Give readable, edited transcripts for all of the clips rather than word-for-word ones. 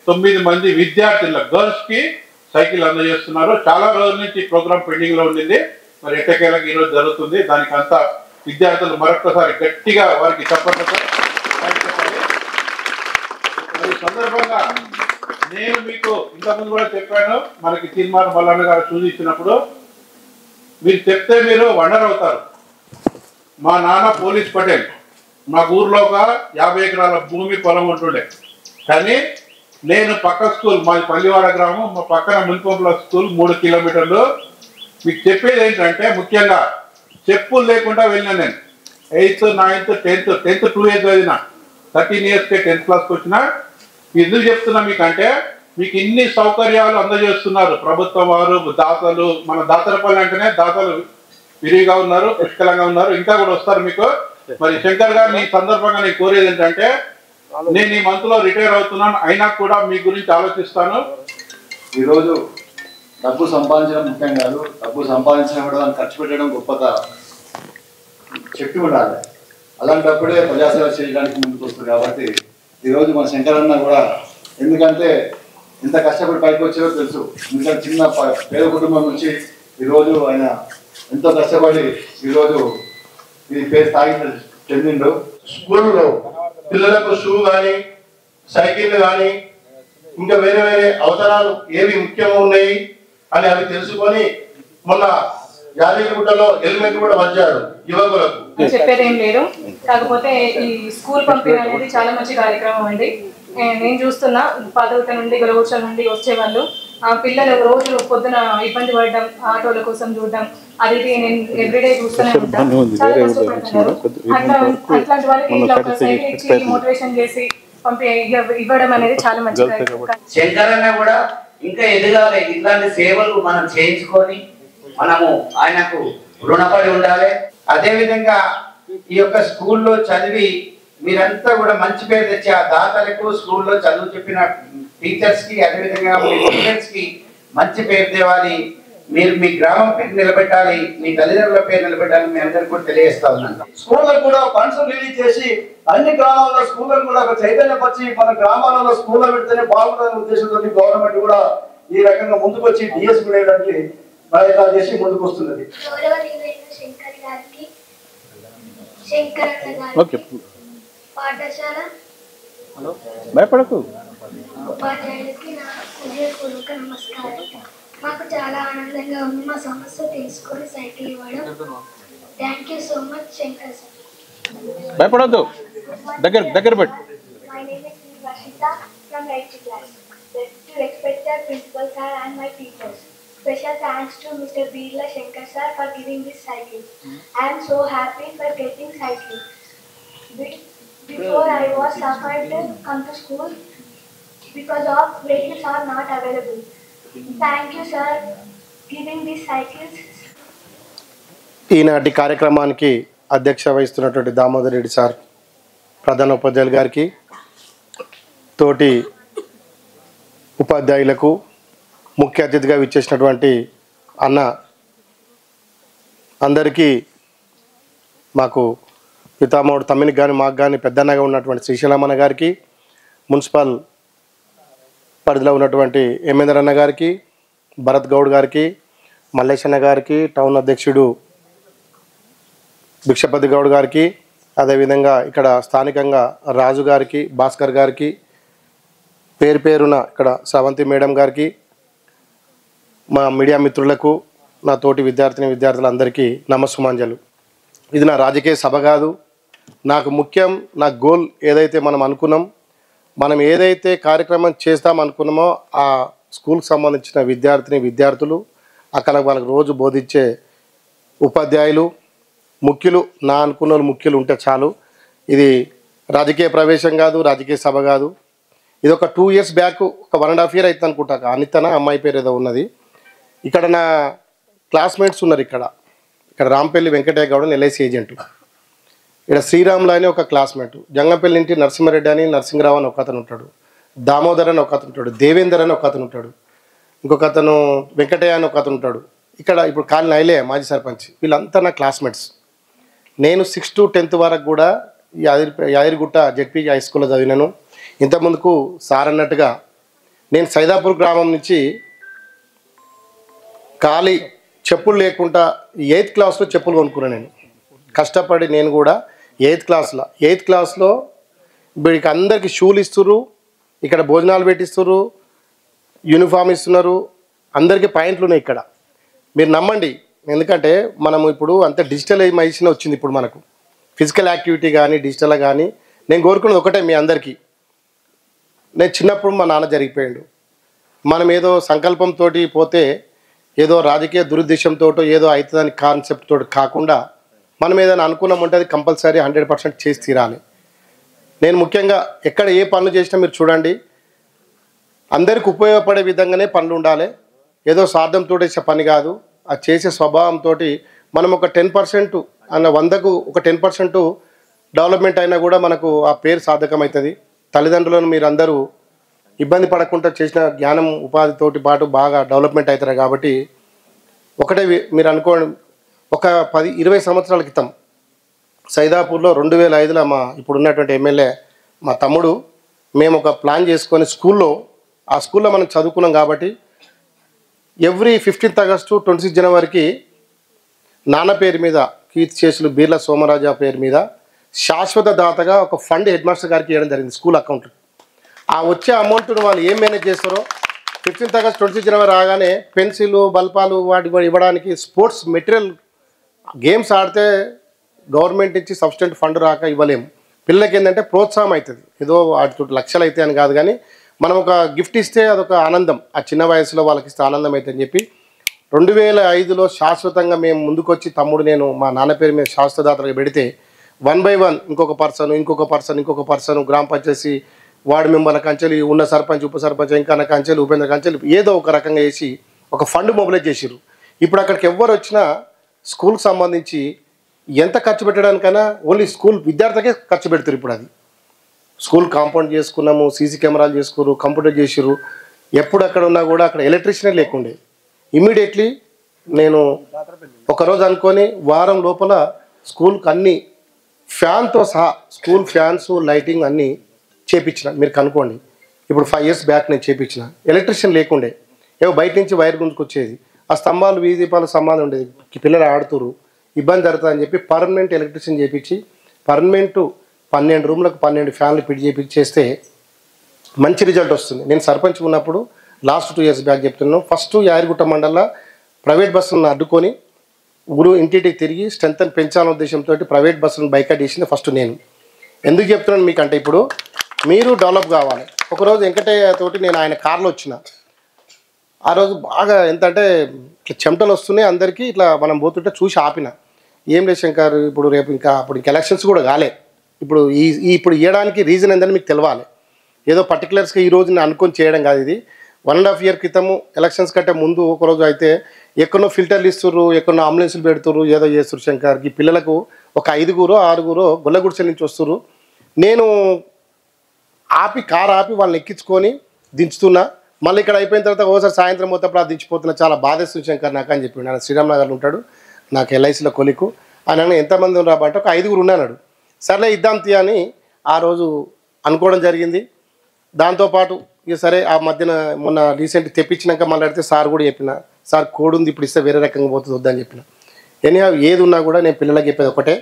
9 మంది విద్యార్థుల గర్ల్స్కి సైకిల్ అందజేస్తున్నారు. చాలా రోజుల నుంచి ఈ ప్రోగ్రామ్ పెండింగ్లో ఉండింది. మరి ఎట్టకేలకు ఈరోజు జరుగుతుంది. దానికి అంతా విద్యార్థులు మరొకసారి గట్టిగా వారికి చెప్పండి. ఈ సందర్భంగా నేను మీకు ఇంతకుముందు కూడా చెప్పాను, మనకి తీర్మాన మల్లన్న గారు సూచించినప్పుడు మీరు చెప్తే మీరు వండర్ అవుతారు. మా నాన్న పోలీస్ పటేల్, మా ఊర్లో ఒక 50 ఎకరాల భూమి పొలం ఉంటుండే. కానీ నేను పక్క స్కూల్, మాది పల్లివాడ గ్రామం, మా పక్కన మున్పంపుల స్కూల్ 3 కిలోమీటర్లు. మీకు చెప్పేది ఏంటంటే ముఖ్యంగా చెప్పులు లేకుండా వెళ్ళినా నేను 8th, 9th, 10th 2 years చదివిన. 13 yearsకే 10th క్లాస్కి వచ్చిన. ఎందుకు చెప్తున్నా మీకంటే మీకు ఇన్ని సౌకర్యాలు అందజేస్తున్నారు ప్రభుత్వం వారు, దాతలు. మన దాతరపల్లి అంటేనే దాతలు విరివిగా ఉన్నారు, పుష్కలంగా ఉన్నారు, ఇంకా కూడా వస్తారు మీకు. మరి శంకర్ గారిని ఈ సందర్భంగా నేను కోరేది ఏంటంటే, నేను ఈ మంత్లో రిటైర్ అవుతున్నాను, అయినా కూడా మీ గురించి ఆలోచిస్తాను. ఈరోజు డబ్బు సంపాదించడం ముఖ్యం కాదు, డబ్బు సంపాదించడం కూడా ఖర్చు పెట్టడం గొప్పగా చెట్టు ఉండాలి. అలాంటప్పుడే ప్రజాసేవ చేయడానికి ముందుకు వస్తుంది. కాబట్టి ఈరోజు మన శంకరన్న కూడా, ఎందుకంటే ఎంత కష్టపడి పైకి వచ్చారో తెలుసు. ఎందుకంటే చిన్న పేద కుటుంబం నుంచి ఈరోజు ఆయన ఎంతో కష్టపడి ఈరోజు ఈ పేరు స్థాయి చెందిండు. స్కూల్లో పిల్లలకు షూ కానీ, సైకిల్ కానీ, ఇంకా వేరే వేరే అవసరాలు ఏవి ముఖ్యంగా ఉన్నాయి అని అవి తెలుసుకొని మొన్న యాదగిరిగుట్టలో హెల్మెట్ కూడా వచ్చాడు యువకులకు. చెప్పేదేం లేదు, కాకపోతే ఈ స్కూల్ పంపిణీ అనేది చాలా మంచి కార్యక్రమం అండి. నేను చూస్తున్నా పాదవత నుండి, గొలగూర్చ నుండి వచ్చేవాళ్ళు ఆ పిల్లలు రోజు పొద్దున ఇబ్బంది పడడం, ఆటోల కోసం చూడడం, అది నేను ఎవ్రీడే చూస్తూనే ఉంటాను. చాలా కష్టపడుతున్నారు. అట్లాంటి వాళ్ళకి ఇట్లా ఒక సైకిల్ ఇచ్చి మోటివేషన్ చేసి ఇవ్వడం అనేది చాలా మంచి కార్యక్రమం. శంకరన్న కూడా ఇంకా ఎదగాలి. ఇట్లాంటి సేవలు మనం చేయించుకొని మనము ఆయనకు రుణపడి ఉండాలి. అదే విధంగా ఈ యొక్క స్కూల్లో చదివి మీరంతా కూడా మంచి పేరు తెచ్చి ఆ దాతలకు, స్కూల్లో చదువు చెప్పిన టీచర్స్ కి, అదేవిధంగా మీ స్టూడెంట్స్ కి మంచి పేరు తేవాలి. మీరు మీ గ్రామం పేరు నిలబెట్టాలి, మీ తల్లిదండ్రుల పేరు నిలబెట్టాలి. మీ అందరికి కూడా తెలియజేస్తా ఉన్నాను. స్కూళ్ళకు కూడా ఫండ్స్ రిలీజ్ చేసి అన్ని గ్రామాల్లో స్కూళ్ళను కూడా ఒక చైతన్యపరిచి మన గ్రామాలలో స్కూల్లో పెడితేనే బాగుంటుందనే ఉద్దేశంతో గవర్నమెంట్ కూడా ఈ రకంగా ముందుకు వచ్చి డిఎస్ వేయడానికి ప్రయత్నాలు చేసి ముందుకు వస్తున్నది. పాఠశాల భయపడకు ఉపాధ్యాయులకి నా హృదయపూర్వక నమస్కారం. మాకు చాలా ఆనందంగా ఉంది మా సమస్య తెలుసుకొని సైకిల్ ఇవ్వడం. Thank you so much Shankar sir. భయపడద్దు, దగ్గర పెట్టు. My name is Varshita from 8th class. To respected principal sir and my teachers. Special thanks to Mr. Birla Shankar sir for giving this cycle. I am so happy for getting cycle. Before I was suffered to come to school because of vehicles are not available. Thank you sir giving these cycles. ఈనాటి కార్యక్రమానికి అధ్యక్ష వహిస్తున్నటువంటి Damodar Reddy sir, ప్రధాన ఉపాధ్యాయులు గారికి, తోటి ఉపాధ్యాయులకు, ముఖ్య అతిథిగా విచ్చేసినటువంటి అన్న అందరికీ, మాకు పితామహుడు తమ్మినికి కానీ మాకు కానీ పెద్దన్నగా ఉన్నటువంటి శ్రీశైలమన్న గారికి, మున్సిపల్ పరిధిలో ఉన్నటువంటి హేమేందర్ అన్న గారికి, భరత్ గౌడ్ గారికి, మల్లేశన్న గారికి, టౌన్ అధ్యక్షుడు భిక్షపతి గౌడ్ గారికి, అదేవిధంగా ఇక్కడ స్థానికంగా రాజు గారికి, భాస్కర్ గారికి, పేరు పేరున ఇక్కడ శ్రవంతి మేడం గారికి, మా మీడియా మిత్రులకు, నా తోటి విద్యార్థులందరికీ నమస్సుమాంజలు. ఇది నా రాజకీయ సభ కాదు. నాకు ముఖ్యం, నా గోల్ ఏదైతే మనం అనుకున్నాం, మనం ఏదైతే కార్యక్రమం చేస్తాం అనుకున్నామో ఆ స్కూల్కి సంబంధించిన విద్యార్థులు, అక్కడ వాళ్ళకి రోజు బోధించే ఉపాధ్యాయులు, ముఖ్యులు, నా అనుకున్న వాళ్ళు ముఖ్యులు ఉంటే చాలు. ఇది రాజకీయ ప్రవేశం కాదు, రాజకీయ సభ కాదు. ఇది ఒక 2 years బ్యాక్, ఒక 1.5 year అవుతుంది అనుకుంటా. అనితన అమ్మాయి పేరు ఏదో ఉన్నది. ఇక్కడ నా క్లాస్మేట్స్ ఉన్నారు. ఇక్కడ రాంపల్లి వెంకటయ్య గౌడ్ LIC ఏజెంటు, ఇక్కడ శ్రీరాములు అని ఒక క్లాస్మేట్, జంగంపల్లి ఇంటి నరసింహారెడ్డి అని, నరసింహరావు అని ఒక అతను ఉంటాడు, దామోదర్ అని ఒక అతను ఉంటాడు, దేవేందర్ అని ఒక అతను ఉంటాడు, ఇంకొక అతను వెంకటయ్య అని ఒక అతను ఉంటాడు. ఇక్కడ ఇప్పుడు కాలిన ఐలే మాజీ సర్పంచ్. వీళ్ళంతా నా క్లాస్మేట్స్. నేను 6th to 10th వరకు కూడా యాదగిరిగుట్ట జెడ్పీ హై స్కూల్లో చదివినాను. ఇంతకుముందుకు సార్ అన్నట్టుగా నేను సైదాపూర్ గ్రామం నుంచి ఖాళీ చెప్పులు లేకుండా 8th క్లాస్లో చెప్పులు కొనుక్కున్నాను. నేను కష్టపడి నేను కూడా 8th క్లాస్లో వీడికి అందరికీ షూలు ఇస్తున్నారు, ఇక్కడ భోజనాలు పెట్టిస్తున్నారు, యూనిఫామ్ ఇస్తున్నారు, అందరికీ పాయింట్లు ఉన్నాయి ఇక్కడ. మీరు నమ్మండి, ఎందుకంటే మనము ఇప్పుడు అంత డిజిటలైజేషన్ వచ్చింది. ఇప్పుడు మనకు ఫిజికల్ యాక్టివిటీ కానీ డిజిటల్ కానీ నేను కోరుకున్నది ఒకటే మీ అందరికీ. నేను చిన్నప్పుడు మా నాన్న జరిగిపోయాడు. మనం ఏదో సంకల్పంతో పోతే ఏదో రాజకీయ దురుద్దేశంతో ఏదో అవుతుందని కాన్సెప్ట్ తోటి కాకుండా మనం ఏదైనా అనుకున్నాం ఉంటే అది కంపల్సరీ 100% చేసి తీరాలి. నేను ముఖ్యంగా ఎక్కడ ఏ పనులు చేసినా మీరు చూడండి, అందరికి ఉపయోగపడే విధంగానే పనులు ఉండాలి. ఏదో స్వార్థంతో చేసే పని కాదు. ఆ చేసే స్వభావంతో మనం ఒక 10% అన్న 100కు ఒక 10% డెవలప్మెంట్ అయినా కూడా మనకు ఆ పేరు సాధకమవుతుంది. తల్లిదండ్రులను మీరు అందరూ ఇబ్బంది పడకుండా చేసిన జ్ఞానం ఉపాధితోటి పాటు బాగా డెవలప్మెంట్ అవుతారు. కాబట్టి ఒకటే మీరు అనుకోండి, ఒక 10-20 సంవత్సరాల క్రితం సైదాపూర్లో 2005లో మా ఇప్పుడు ఉన్నటువంటి ఎమ్మెల్యే మా తమ్ముడు మేము ఒక ప్లాన్ చేసుకొని ఆ స్కూల్లో మనం చదువుకున్నాం. కాబట్టి ఎవ్రీ 15th ఆగస్టు 26 జనవరికి నాన్న పేరు మీద కీర్తిశేషులు బీర్ల సోమరాజా పేరు మీద శాశ్వత దాతగా ఒక ఫండ్ హెడ్ మాస్టర్ గారికి ఇవ్వడం జరిగింది స్కూల్ అకౌంట్. ఆ వచ్చే అమౌంట్ను వాళ్ళు ఏం మేనేజ్ చేస్తారో 15th ఆగస్ట్ 26 జనవరి రాగానే పెన్సిల్ బల్పాలు వాటి ఇవ్వడానికి స్పోర్ట్స్ మెటీరియల్ గేమ్స్ ఆడితే గవర్నమెంట్ నుంచి సబ్స్టెంట్ ఫండ్ రాక ఇవ్వలేము. పిల్లలకి ఏంటంటే ప్రోత్సాహం అవుతుంది. ఏదో వాటితో లక్షలు అయితే అని కాదు, కానీ మనం ఒక గిఫ్ట్ ఇస్తే అదొక ఆనందం, ఆ చిన్న వయసులో వాళ్ళకి ఇస్తే ఆనందం అవుతుందని చెప్పి 2005లో శాశ్వతంగా మేము ముందుకొచ్చి తమ్ముడు నేను మా నాన్న పేరు మీద శాశ్వతదాతలుగా పెడితే 1 by 1 ఇంకొక పర్సన్ గ్రామ పంచాయతీ వార్డు మెంబర్ల కంచెలు ఉన్న సర్పంచ్ ఉప సర్పంచ్ ఇంకా కంచెలు ఉపేంద్ర కంచెలు ఏదో ఒక రకంగా వేసి ఒక ఫండ్ మొబిలైజ్ చేసిరు. ఇప్పుడు అక్కడికి ఎవరు వచ్చినా స్కూల్కి సంబంధించి ఎంత ఖర్చు పెట్టడానికైనా ఓన్లీ స్కూల్ విద్యార్థికే ఖర్చు పెడతారు. ఇప్పుడు అది స్కూల్ కాంపౌండ్ చేసుకున్నాము, సీసీ కెమెరాలు చేసుకున్నారు, కంప్యూటర్ చేసిరు. ఎప్పుడు అక్కడ ఉన్నా కూడా అక్కడ ఎలక్ట్రిషియన్ లేకుండే. ఇమ్మీడియట్లీ నేను ఒకరోజు అనుకొని వారం లోపల స్కూల్కి అన్ని ఫ్యాన్తో సహా స్కూల్ ఫ్యాన్స్ లైటింగ్ అన్నీ చేపించిన. మీరు కనుక్కోండి, ఇప్పుడు 5 years బ్యాక్ నేను చేపించిన. ఎలక్ట్రిషియన్ లేకుండే, ఏవో బయట నుంచి వైర్ గుంజుకొచ్చేది. ఆ స్తంభాలు వీధి దీపాల స్తంభాలు ఉండేది, పిల్లలు ఆడుతురు ఇబ్బంది జరుగుతుందని చెప్పి పర్మనెంట్ ఎలక్ట్రిషియన్ చేపించి పర్మనెంట్ 12 రూమ్లకు 12 ఫ్యాన్లు ఫిట్ చేస్తే మంచి రిజల్ట్ వస్తుంది. నేను సర్పంచ్ ఉన్నప్పుడు లాస్ట్ 2 years బ్యాక్ చెప్తున్నాను. ఫస్ట్ యాదగిరిగుట్ట మండలంలో ప్రైవేట్ బస్సులను అడ్డుకొని ఊరు ఇంటింటికి తిరిగి స్ట్రెంత్ పెంచాలనే ఉద్దేశంతో ప్రైవేట్ బస్సులను బైకాట్ చేసింది ఫస్ట్ నేను. ఎందుకు చెప్తున్నాను మీకంటే ఇప్పుడు మీరు డెవలప్ కావాలి. ఒకరోజు వెంకటయ్య తోటి నేను ఆయన కార్లో వచ్చిన. ఆ రోజు బాగా ఎంతంటే ఇట్లా చెమటలు వస్తున్నాయి అందరికీ. ఇట్లా మనం పోతుంటే చూసి ఆపిన. ఏం లేదు శంకర్, ఇప్పుడు రేపు ఇంకా ఎలక్షన్స్ కూడా కాలే, ఇప్పుడు ఇప్పుడు ఇవ్వడానికి రీజన్ ఏందని మీకు తెలవాలి. ఏదో పర్టికులర్స్గా ఈ రోజు నేను అనుకొని చేయడం కాదు. ఇది 1.5 year క్రితము ఎలక్షన్స్ కంటే ముందు ఒకరోజు అయితే ఎక్కడో ఫిల్టర్లు ఇస్తుర్రు, ఎక్కడో అంబులెన్స్లు పెడుతుర్రు, ఏదో చేస్తున్నారు శంకర్కి. పిల్లలకు ఒక 5-6 గొల్లగుడిసె నుంచి వస్తుర్రు. నేను కారు ఆపి వాళ్ళని ఎక్కించుకొని దించుతున్నా. మళ్ళీ ఇక్కడ అయిపోయిన తర్వాత ఓసారి సాయంత్రం పోతప్పుడు అది దించిపోతున్నా. చాలా బాధేస్తుంది శంకర్ నాకు అని చెప్పి. ఆయన శ్రీరామ్ నగర్లో ఉంటాడు, నాకు LICలో కొలికు. ఆయన ఎంతమంది ఉన్నారంటే ఒక 5 ఉన్నాడు. సర్లే ఇద్దాం తీ అని ఆ రోజు అనుకోవడం జరిగింది. దాంతోపాటు ఇక సరే ఆ మధ్యన మొన్న రీసెంట్ తెప్పించినాక మళ్ళీ అడిగితే సార్ కూడా చెప్పిన, సార్ కోడ్ ఉంది ఇప్పుడు ఇస్తే వేరే రకంగా పోతుంది వద్దని చెప్పిన. ఎనీహౌ ఏది ఉన్నా కూడా నేను పిల్లలకి చెప్పేది ఒకటే,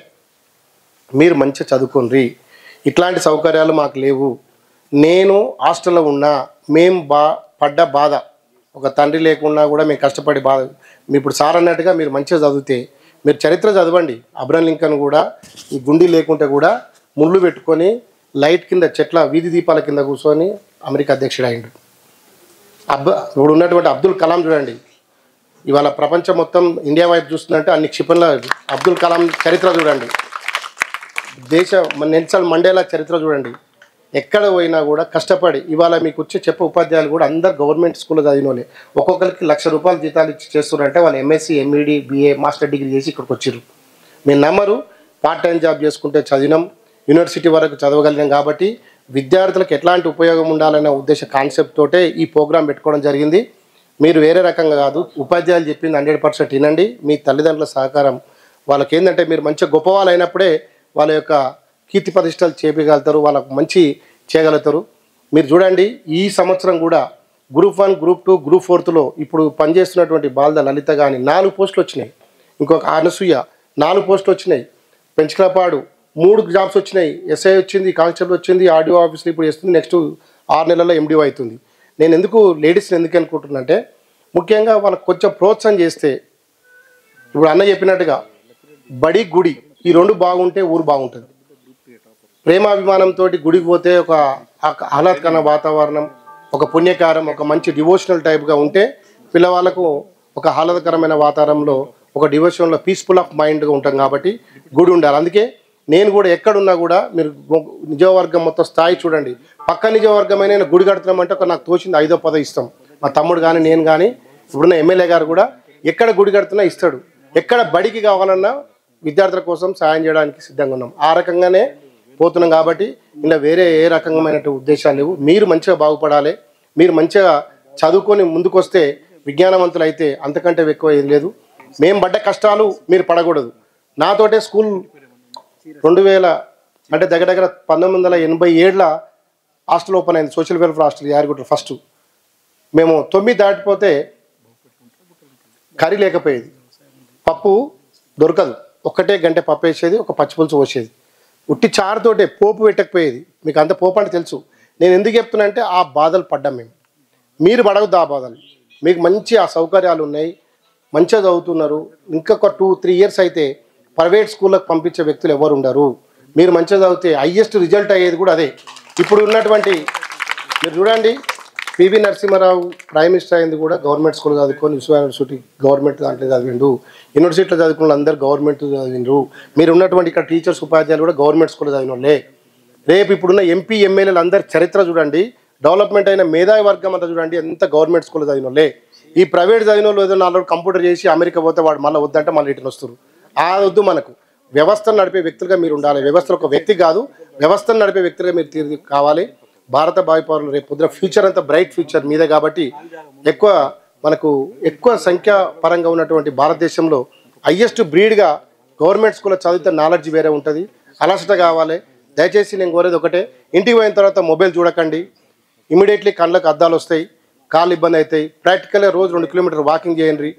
మీరు మంచిగా చదువుకోండి. ఇట్లాంటి సౌకర్యాలు మాకు లేవు. నేను హాస్టల్లో ఉన్నా, మేము పడ్డ బాధ, ఒక తండ్రి లేకున్నా కూడా మేము కష్టపడి బాధ. ఇప్పుడు సార్ అన్నట్టుగా మీరు మంచిగా చదివితే మీరు చరిత్ర చదవండి. అబ్రహం లింకన్ కూడా ఈ గుండీ లేకుంటే కూడా ముళ్ళు పెట్టుకొని లైట్ కింద చెట్ల వీధి దీపాల కింద కూర్చొని అమెరికా అధ్యక్షుడు అయ్యిండు. ఇప్పుడు ఉన్నటువంటి అబ్దుల్ కలాం చూడండి, ఇవాళ ప్రపంచం మొత్తం ఇండియా వైపు చూస్తుందంటే అన్ని క్షిపణుల అబ్దుల్ కలాం చరిత్ర చూడండి. నెల్సన్ మండేలా చరిత్ర చూడండి. ఎక్కడ పోయినా కూడా కష్టపడి ఇవాళ మీకు వచ్చి చెప్పే ఉపాధ్యాయులు కూడా అందరు గవర్నమెంట్ స్కూల్లో చదివిన వాళ్ళే. ఒక్కొక్కరికి ₹1,00,000 జీతాలు ఇచ్చి చేస్తున్నారంటే వాళ్ళు MSc MED BA master degree చేసి ఇక్కడికి వచ్చారు. మీరు నమ్మరు, పార్ట్ టైం జాబ్ చేసుకుంటే చదివినాం, యూనివర్సిటీ వరకు చదవగలిగాం. కాబట్టి విద్యార్థులకు ఎట్లాంటి ఉపయోగం ఉండాలనే ఉద్దేశ కాన్సెప్ట్ తోటే ఈ ప్రోగ్రాం పెట్టుకోవడం జరిగింది. మీరు వేరే రకంగా కాదు, ఉపాధ్యాయులు చెప్పింది 100% వినండి. మీ తల్లిదండ్రుల సహకారం వాళ్ళకి ఏంటంటే మీరు మంచిగా గొప్పవాళ్ళు అయినప్పుడే వాళ్ళ యొక్క కీర్తి ప్రతిష్టలు చేపగలుగుతారు, వాళ్ళకు మంచి చేయగలుగుతారు. మీరు చూడండి, ఈ సంవత్సరం కూడా గ్రూప్ 1, గ్రూప్ 2, గ్రూప్ 4లో ఇప్పుడు పనిచేస్తున్నటువంటి బాల్ద లలిత కానీ 4 పోస్టులు వచ్చినాయి. ఇంకొక అనసూయ 4 పోస్టులు వచ్చినాయి. పెంచలపాడు 3 జాబ్స్ వచ్చినాయి. ఎస్ఐ వచ్చింది, కానిస్టేబుల్ వచ్చింది, ఆర్డీఓ ఆఫీస్లో ఇప్పుడు చేస్తుంది. నెక్స్ట్ 6 నెలల్లో ఎండిఓ అవుతుంది. నేను ఎందుకు లేడీస్ని ఎందుకు అనుకుంటున్నానంటే ముఖ్యంగా వాళ్ళకి కొంచెం ప్రోత్సాహం చేస్తే, ఇప్పుడు అన్న చెప్పినట్టుగా బడి గుడి ఈ 2 బాగుంటే ఊరు బాగుంటుంది. ప్రేమాభిమానంతో గుడికి పోతే ఒక ఆహ్లాదకరమైన వాతావరణం, ఒక పుణ్యకారం, ఒక మంచి డివోషనల్ టైప్గా ఉంటే పిల్లవాళ్ళకు ఒక ఆహ్లాదకరమైన వాతావరణంలో ఒక డివోషన్లో పీస్ఫుల్ ఆఫ్ మైండ్గా ఉంటాం. కాబట్టి గుడి ఉండాలి. అందుకే నేను కూడా ఎక్కడున్నా కూడా మీరు నిజవర్గం మొత్తం స్థాయి చూడండి. పక్క నిజవర్గమైన నేను గుడి కడుతున్నామంటే ఒక నాకు తోచింది 5వ 10వ ఇస్తాం. మా తమ్ముడు కానీ నేను కానీ ఇప్పుడున్న ఎమ్మెల్యే గారు కూడా ఎక్కడ గుడి కడుతున్నా ఇస్తాడు. ఎక్కడ బడికి కావాలన్నా విద్యార్థుల కోసం సాయం చేయడానికి సిద్ధంగా ఉన్నాం. ఆ రకంగానే పోతున్నాం. కాబట్టి ఇలా వేరే ఏ రకమైనటువంటి ఉద్దేశాలు లేవు. మీరు మంచిగా బాగుపడాలి. మీరు మంచిగా చదువుకొని ముందుకొస్తే విజ్ఞానవంతులు అయితే అంతకంటే ఎక్కువ ఏం లేదు. మేము పడ్డ కష్టాలు మీరు పడకూడదు. నాతోటే స్కూల్ 2000 అంటే దగ్గర 1987లో హాస్టల్ ఓపెన్ అయింది. Social welfare hostel Yadagirigutta first. మేము 9 దాటిపోతే కర్రీ లేకపోయేది, పప్పు దొరకదు. ఒక్కటే గంట పప్పు వేసేది, ఒక పచ్చిపులుసు పోసేది. ఉట్టి చారుతోటే పోపు పెట్టకపోయేది. మీకు అంత పోపు అంటే తెలుసు. నేను ఎందుకు చెప్తున్నా అంటే ఆ బాధలు పడ్డాం మేము. మీరు పడవద్దు ఆ బాధలు. మీకు మంచి ఆ సౌకర్యాలు ఉన్నాయి, మంచిగా చదువుతున్నారు. ఇంకొక 2-3 ఇయర్స్ అయితే ప్రైవేట్ స్కూళ్ళకు పంపించే వ్యక్తులు ఎవరు ఉండరు. మీరు మంచిగా చదివితే హైయెస్ట్ రిజల్ట్ అయ్యేది కూడా అదే. ఇప్పుడు ఉన్నటువంటి మీరు చూడండి, పివి నరసింహారావు ప్రైమ్ మినిస్టర్ అయింది కూడా గవర్నమెంట్ స్కూల్ చదువుకొని, విశ్వ యూనివర్సిటీ గవర్నమెంట్ దాంట్లో చదివిండు. యూనివర్సిటీలో చదువుకున్న అందరూ గవర్నమెంట్ చదివిండ్రు. మీరు ఉన్నటువంటి ఇక్కడ టీచర్స్ ఉపాధ్యాయులు కూడా గవర్నమెంట్ స్కూల్లో చదివిన వాళ్ళే. రేపు ఇప్పుడున్న ఎంపీ ఎమ్మెల్యేలు అందరి చరిత్ర చూడండి, డెవలప్మెంట్ అయిన మేధావి వర్గం అంతా చూడండి, ఎంత గవర్నమెంట్ స్కూల్లో చదివిన వాళ్ళే. ఈ ప్రైవేట్ చదివిన వాళ్ళు ఏదో 4 కంప్యూటర్ చేసి అమెరికా పోతే వాడు మళ్ళీ వద్దంటే మళ్ళీ ఇటు వస్తారు. ఆ వద్దు. మనకు వ్యవస్థను నడిపే వ్యక్తులుగా మీరు ఉండాలి. వ్యవస్థలో ఒక వ్యక్తి కాదు, వ్యవస్థను నడిపే వ్యక్తులుగా మీరు కావాలి. భారత భావి పౌరులు రేపు పొద్దున ఫ్యూచర్ అంతా బ్రైట్ ఫ్యూచర్ మీదే. కాబట్టి ఎక్కువ సంఖ్య పరంగా ఉన్నటువంటి భారతదేశంలో హైయెస్ట్ బ్రీడ్గా గవర్నమెంట్ స్కూల్లో చదివితే నాలెడ్జ్ వేరే ఉంటుంది. అలసట కావాలి. దయచేసి నేను కోరేది ఒకటే, ఇంటికి పోయిన తర్వాత మొబైల్ చూడకండి. ఇమీడియట్లీ కళ్ళకు అద్దాలు వస్తాయి, కాళ్ళు ఇబ్బంది అవుతాయి. ప్రాక్టికల్గా రోజు 2 కిలోమీటర్లు వాకింగ్ చేయండి,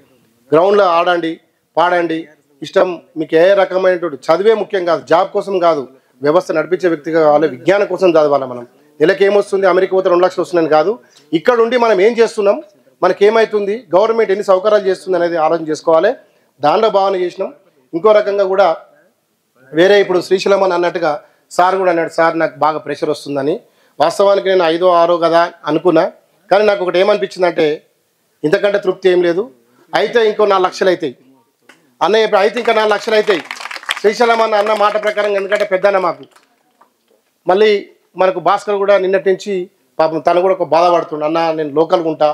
గ్రౌండ్లో ఆడండి, పాడండి. ఇష్టం మీకు ఏ రకమైనటువంటి చదివే ముఖ్యం కాదు, జాబ్ కోసం కాదు, వ్యవస్థ నడిపించే వ్యక్తిగా కావాలి. విజ్ఞానం కోసం చదవాలి. మనం నెలకి ఏమొస్తుంది, అమెరికా పోతే 2 లక్షలు వస్తుందని కాదు, ఇక్కడ ఉండి మనం ఏం చేస్తున్నాం, మనకేమవుతుంది, గవర్నమెంట్ ఎన్ని సౌకర్యాలు చేస్తుంది అనేది ఆలోచన చేసుకోవాలి. దానిలో భావన చేసినాం. ఇంకో రకంగా కూడా వేరే ఇప్పుడు శ్రీశైలం అని అన్నట్టుగా సార్ కూడా అన్నాడు, సార్ నాకు బాగా ప్రెషర్ వస్తుందని. వాస్తవానికి నేను 5ో 6ో కదా అనుకున్నా. కానీ నాకు ఒకటి ఏమనిపించిందంటే ఇంతకంటే తృప్తి ఏం లేదు. అయితే ఇంకో 4 లక్షలు అవుతాయి అన్నయ్య, ఇప్పుడు అయితే ఇంకా 4 లక్షలు అవుతాయి శ్రీశైలం అన్న మాట ప్రకారం. ఎందుకంటే పెద్దన్న మాకు మళ్ళీ మనకు భాస్కర్ కూడా నిన్నటి నుంచి పాపం తను కూడా ఒక బాధపడుతుండు. అన్న నేను లోకల్గా ఉంటా,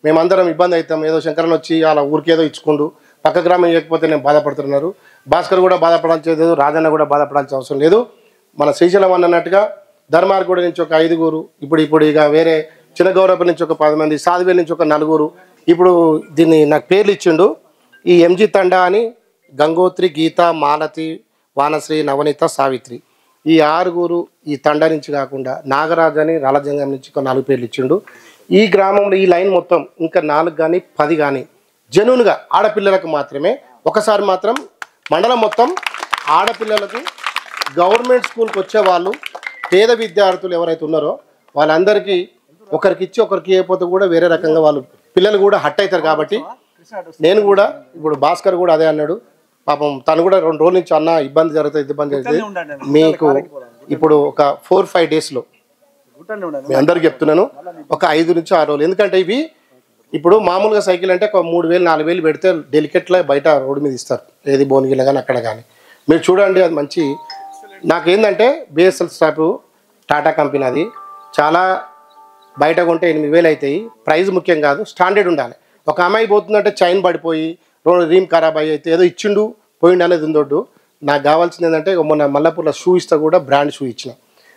మేమందరం ఇబ్బంది అవుతాం, ఏదో శంకరన్ వచ్చి అలా ఊరికేదో ఇచ్చుకుండు, పక్క గ్రామం ఇవ్వకపోతే నేను బాధపడుతున్నారు. భాస్కర్ కూడా బాధపడాల్సి లేదు, రాజన్న కూడా బాధపడాల్సిన అవసరం లేదు. మన శ్రీశైలం అన్నట్టుగా ధర్మార్గూడ నుంచి ఒక 5గురు, ఇప్పుడు ఇక వేరే చిన్న గౌరవ నుంచి ఒక 10 మంది, సాధువేలు నుంచి ఒక 4. ఇప్పుడు దీన్ని నాకు పేర్లు ఇచ్చిండు. ఈ ఎంజీ తండా అని గంగోత్రి, గీత, మాలతి, వానశ్రీ, నవనీత, సావిత్రి ఈ 6 ఈ తండా నుంచి కాకుండా నాగరాజు అని రాలజంగం నుంచి ఒక 4 పేర్లు ఇచ్చిండు. ఈ గ్రామంలో ఈ లైన్ మొత్తం ఇంకా 4 కానీ 10 కానీ జెన్యూన్గా ఆడపిల్లలకు మాత్రమే. ఒకసారి మాత్రం మండలం మొత్తం ఆడపిల్లలకు గవర్నమెంట్ స్కూల్కి వచ్చే వాళ్ళు పేద విద్యార్థులు ఎవరైతే ఉన్నారో వాళ్ళందరికీ ఒకరికి ఇచ్చి ఒకరికి ఇవ్వకపోతే కూడా వేరే రకంగా వాళ్ళు పిల్లలు కూడా హట్ అవుతారు. కాబట్టి నేను కూడా ఇప్పుడు భాస్కర్ కూడా అదే అన్నాడు. పాపం తను కూడా 2 రోజుల నుంచి అన్న ఇబ్బంది జరుగుతుంది మీకు ఇప్పుడు ఒక 4-5 డేస్లో మీ అందరికి చెప్తున్నాను, ఒక 5 నుంచి 6 రోజులు. ఎందుకంటే ఇవి ఇప్పుడు మామూలుగా సైకిల్ అంటే ఒక 3,000-4,000 పెడితే డెలికేట్లో బయట రోడ్డు మీద ఇస్తారు, ఏది భువనగిరిలో కానీ అక్కడ కానీ. మీరు చూడండి, అది మంచి. నాకేంటంటే బిఎస్ఎల్ స్టాప్ టాటా కంపెనీ, అది చాలా బయట కొంటే 8,000 అవుతాయి. ప్రైస్ ముఖ్యం కాదు, స్టాండర్డ్ ఉండాలి. ఒక అమ్మాయి పోతుందంటే చైన్ పడిపోయి రీమ్ ఖరాబ్ అయితే ఏదో ఇచ్చిండు పోయిండు అనేది ఉందొడ్డు. నాకు కావాల్సింది ఏంటంటే మొన్న మల్లపూర్లో షూ ఇస్తా కూడా బ్రాండ్ షూ ఇచ్చిన.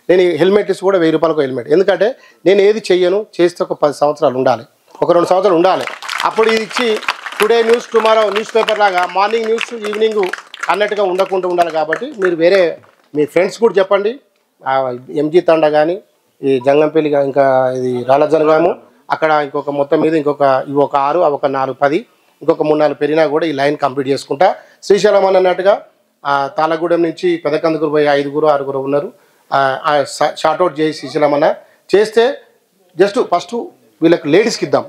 నేను హెల్మెట్ ఇస్తే కూడా 1000 రూపాయలకు హెల్మెట్. ఎందుకంటే నేను ఏది చెయ్యను, చేస్తే ఒక 10 సంవత్సరాలు ఉండాలి, ఒక 2 సంవత్సరాలు ఉండాలి. అప్పుడు ఇది ఇచ్చి today news tomorrow news paper లాగా మార్నింగ్ న్యూస్ ఈవినింగ్ అన్నట్టుగా ఉండకుండా ఉండాలి. కాబట్టి మీరు వేరే మీ ఫ్రెండ్స్ కూడా చెప్పండి. ఎంజీ తండా కానీ, ఈ జంగంపల్లి, ఇంకా ఇది రాలజనగాము, అక్కడ ఇంకొక మొత్తం మీద ఇవి ఒక 6 అవి ఒక 4 10 ఇంకొక 3-4 పెరిగినా కూడా ఈ లైన్ కంప్లీట్ చేసుకుంటా. శ్రీశైలం అన్నట్టుగా తాళగూడెం నుంచి పెదకందుకూరు పోయి 5-6 ఉన్నారు. షార్ట్అవుట్ చేసి శ్రీశైలం అన్న చేస్తే జస్ట్ ఫస్ట్ వీళ్ళకి లేడీస్కి ఇద్దాం.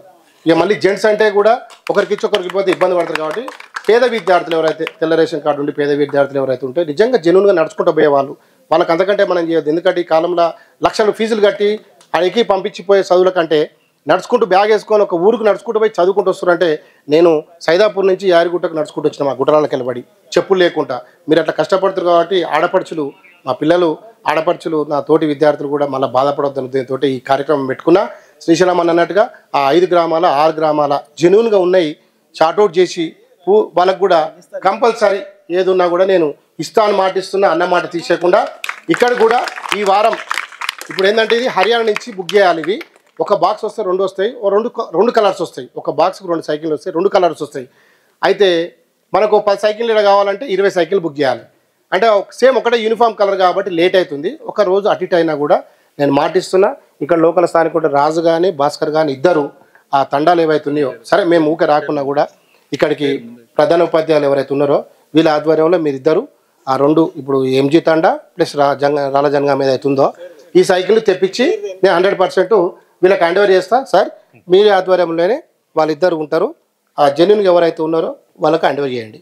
ఇక మళ్ళీ జెంట్స్ అంటే కూడా ఒకరికి పోతే ఇబ్బంది పడతారు. కాబట్టి పేద విద్యార్థులు ఎవరైతే తెల్ల రేషన్ కార్డు ఉండి పేద విద్యార్థులు ఎవరైతే ఉంటే నిజంగా జెన్యూన్గా నడుచుకుంటూ పోయేవాళ్ళు వాళ్ళకి అంతకంటే మనం చేయొద్దు. ఎందుకంటే ఈ కాలంలో లక్షలు ఫీజులు కట్టి అడిగి పంపించిపోయే చదువుల కంటే నడుచుకుంటూ బ్యాగ్ వేసుకొని ఒక ఊరికి నడుచుకుంటూ పోయి చదువుకుంటూ వస్తున్నారంటే నేను సైదాపూర్ నుంచి యారిగుట్టకు నడుచుకుంటూ వచ్చిన మా గుట్టరాలకు వెళ్ళబడి చెప్పులు లేకుండా. మీరు అట్లా కష్టపడుతున్నారు కాబట్టి ఆడపడుచులు మా పిల్లలు ఆడపడుచులు నా తోటి విద్యార్థులు కూడా మళ్ళీ బాధపడవద్దని దీంతో ఈ కార్యక్రమం పెట్టుకున్నా. శ్రీశైలం అన్నట్టుగా ఆ 5 గ్రామాల 6 గ్రామాల జెన్యూన్గా ఉన్నాయి షార్ట్అవుట్ చేసి వాళ్ళకు కూడా కంపల్సరీ ఏదున్నా కూడా నేను ఇస్తాను మాట ఇస్తున్నా అన్న మాట తీసేయకుండా. ఇక్కడ కూడా ఈ వారం ఇప్పుడు ఏంటంటే ఇది హర్యానా నుంచి బుక్ చేయాలి. ఇవి ఒక బాక్స్ వస్తే 2 వస్తాయి, రెండు కలర్స్ వస్తాయి. ఒక బాక్స్కి 2 సైకిళ్ళు వస్తాయి, 2 కలర్స్ వస్తాయి. అయితే మనకు 10 సైకిళ్ళు కావాలంటే 20 సైకిళ్ళు బుక్ చేయాలి. అంటే సేమ్ ఒకటే యూనిఫామ్ కలర్ కాబట్టి లేట్ అవుతుంది. ఒక రోజు అటు ఇటు అయినా కూడా నేను మాటిస్తున్నా. ఇక్కడ లోకల్ స్థానిక రాజు కానీ భాస్కర్ కానీ ఇద్దరు ఆ తండాలు ఏవైతున్నాయో సరే మేము ఊకే రాకున్నా కూడా ఇక్కడికి ప్రధాన ఉపాధ్యాయులు ఎవరైతే ఉన్నారో వీళ్ళ ఆధ్వర్యంలో మీరిద్దరు ఆ 2 ఇప్పుడు ఎంజీ తండా ప్లస్ రాళ్ళ జంగం మీద అవుతుందో ఈ సైకిల్ తెప్పించి నేను 100% వీళ్ళకి హ్యాండ్ ఓవర్ చేస్తా సార్. మీ ఆధ్వర్యంలోనే వాళ్ళిద్దరు ఉంటారు. ఆ జెన్యూన్గా ఎవరైతే ఉన్నారో వాళ్ళకి హ్యాండ్ ఓవర్ చేయండి.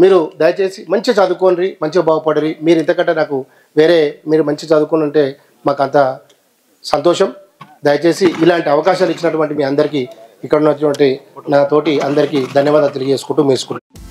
మీరు దయచేసి మంచిగా చదువుకోండి, మంచిగా బాగుపడరి. మీరు ఇంతకంటే నాకు మీరు మంచి చదువుకుని ఉంటే మాకు అంత సంతోషం. దయచేసి ఇలాంటి అవకాశాలు ఇచ్చినటువంటి మీ అందరికీ ఇక్కడ ఉన్నటువంటి నా తోటి అందరికీ ధన్యవాదాలు తెలియజేసుకుంటూ మేసుకుంటాను.